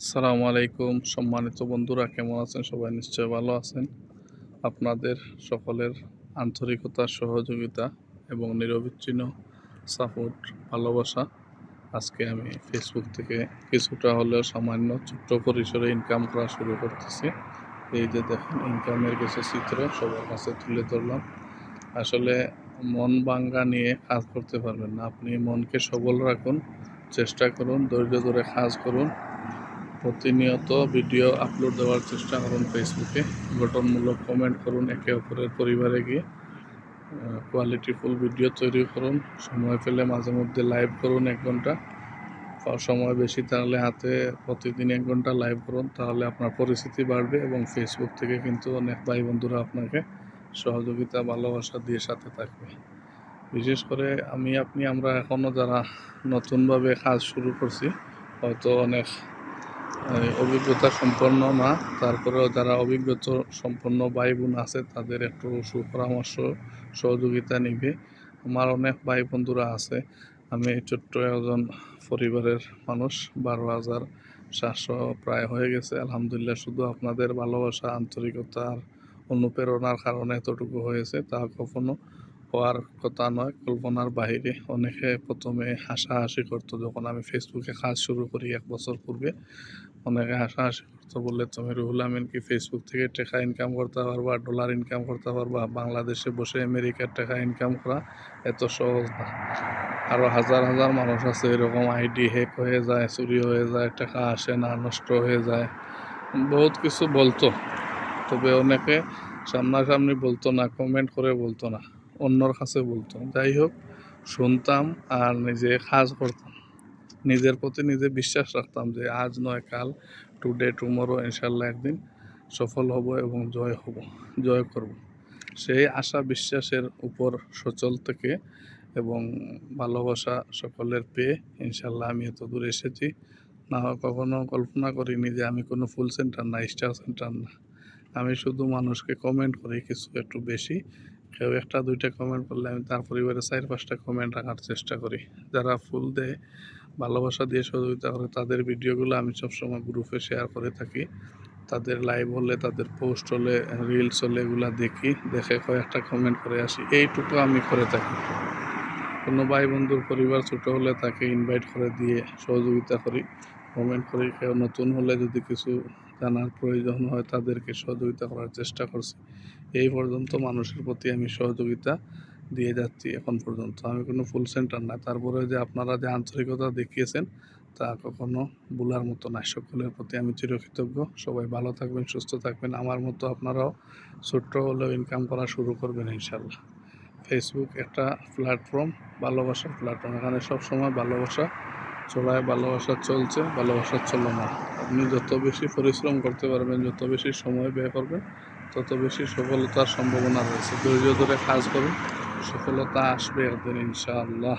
আসসালামু আলাইকুম সম্মানিত বন্ধুরা, কেমন আছেন? সবাই নিশ্চয় ভালো আছেন। আপনাদের সকলের আন্তরিকতা, সহযোগিতা এবং নিরবিচ্ছিন্ন সাপোর্ট, ভালোবাসা আজকে আমি ফেসবুক থেকে কিছুটা হলেও সামান্য ছোট্ট পরিসরে ইনকাম করা শুরু করতেছি। এই যে দেখেন, ইনকামের কিছু চিত্র সবার কাছে তুলে ধরলাম। আসলে মন ভাঙ্গা নিয়ে কাজ করতে পারবেন না। আপনি মনকে সবল রাখুন, চেষ্টা করুন, ধৈর্য ধরে কাজ করুন, প্রতিনিয়ত ভিডিও আপলোড দেওয়ার চেষ্টা করুন ফেসবুকে, গঠনমূলক কমেন্ট করুন, একে অপরের পরিবারে গিয়ে কোয়ালিটিফুল ভিডিও তৈরি করুন, সময় পেলে মাঝে মধ্যে লাইভ করুন 1 ঘন্টা, সময় বেশি তাহলে হাতে প্রতিদিন 1 ঘন্টা লাইভ করুন, তাহলে আপনার পরিচিতি বাড়বে এবং ফেসবুক থেকে কিন্তু অনেক ভাই বন্ধুরা আপনাকে সহযোগিতা, ভালোবাসা দিয়ে সাথে থাকবে। বিশেষ করে আমরা এখনও যারা নতুনভাবে কাজ শুরু করছি, হয়তো অনেক অভিজ্ঞতা সম্পন্ন না, তারপরেও যারা অভিজ্ঞতা সম্পন্ন ভাই বোন আছে তাদের একটু সুপরামর্শ, সহযোগিতা নিবে। আমার অনেক ভাই বন্ধুরা আছে। আমি ছোট্ট একজন পরিবারের মানুষ, 12,700 প্রায় হয়ে গেছে আলহামদুলিল্লাহ। শুধু আপনাদের ভালোবাসা, আন্তরিকতা আর অনুপ্রেরণার কারণে এতটুকু হয়েছে, তা কখনো হওয়ার কথা নয়, কল্পনার বাইরে। অনেকে প্রথমে হাসাহাসি করতো যখন আমি ফেসবুকে কাজ শুরু করি 1 বছর পূর্বে। অনেকে হাসাহাসি করতো, বললে তুমি রুহুল আমিন কি ফেসবুক থেকে টাকা ইনকাম করতে পারবা, ডলার ইনকাম করতে পারবা? বাংলাদেশে বসে আমেরিকার টাকা ইনকাম করা এত সহজ না। আরও হাজার হাজার মানুষ আছে এরকম, আইডি হ্যাক হয়ে যায়, চুরি হয়ে যায়, টাকা আসে না, নষ্ট হয়ে যায়, বহুত কিছু বলতো। তবে অনেকে সামনাসামনি বলতো না, কমেন্ট করে বলতো না, অন্যর কাছে বলতো। যাই হোক, শুনতাম আর নিজে কাজ করতাম। নিজের প্রতি নিজে বিশ্বাস রাখতাম যে আজ নয় কাল, টুডে টুমরো ইনশাল্লাহ একদিন সফল হব এবং জয় করব। সেই আশা বিশ্বাসের উপর সচল থেকে এবং ভালোবাসা সকলের পেয়ে ইনশাল্লাহ আমি এত দূর এসেছি। না হয় কখনো কল্পনা করিনি যে আমি কোনো ফুল সেন্টার না, স্টার সেন্টার না। আমি শুধু মানুষকে কমেন্ট করি কিছু একটু বেশি। কেউ 1-2টা কমেন্ট করলে আমি তার পরিবারে 4-5টা কমেন্ট রাখার চেষ্টা করি। যারা ফুল দেয়, ভালোবাসা দিয়ে সহযোগিতা করে, তাদের ভিডিওগুলো আমি সবসময় গ্রুপে শেয়ার করে থাকি। তাদের লাইভ হলে, তাদের পোস্ট হলে, রিলস হলে এগুলা দেখি, দেখে কয়েকটা কমেন্ট করে আসি। এইটুকু আমি করে থাকি। কোনো ভাই বন্ধুর পরিবার ছোটো হলে তাকে ইনভাইট করে দিয়ে সহযোগিতা করি, কমেন্ট করি। কেউ নতুন হলে যদি কিছু জানার প্রয়োজন হয় তাদেরকে সহযোগিতা করার চেষ্টা করছি। এই পর্যন্ত মানুষের প্রতি আমি সহযোগিতা দিয়ে যাচ্ছি এখন পর্যন্ত। আমি কোনো ফুল সেন্টার না, তারপরে যে আপনারা যে আন্তরিকতা দেখিয়েছেন তা কখনো ভোলার মতো না। সকলের প্রতি আমি চিরকৃতজ্ঞ। সবাই ভালো থাকবেন, সুস্থ থাকবেন। আমার মতো আপনারাও ছোট্ট হলেও ইনকাম করা শুরু করবেন ইনশাল্লাহ। ফেসবুক একটা প্ল্যাটফর্ম, ভালোবাসার প্ল্যাটফর্ম। এখানে সবসময় ভালোবাসা চলায়, ভালোবাসা চলছে, ভালোবাসা চলমান। আপনি যত বেশি পরিশ্রম করতে পারবেন, যত বেশি সময় ব্যয় করবেন, তত বেশি সফলতার সম্ভাবনা রয়েছে। ধৈর্য ধরে কাজ করুন, সফলতা আসবে একদিন ইনশাআল্লাহ।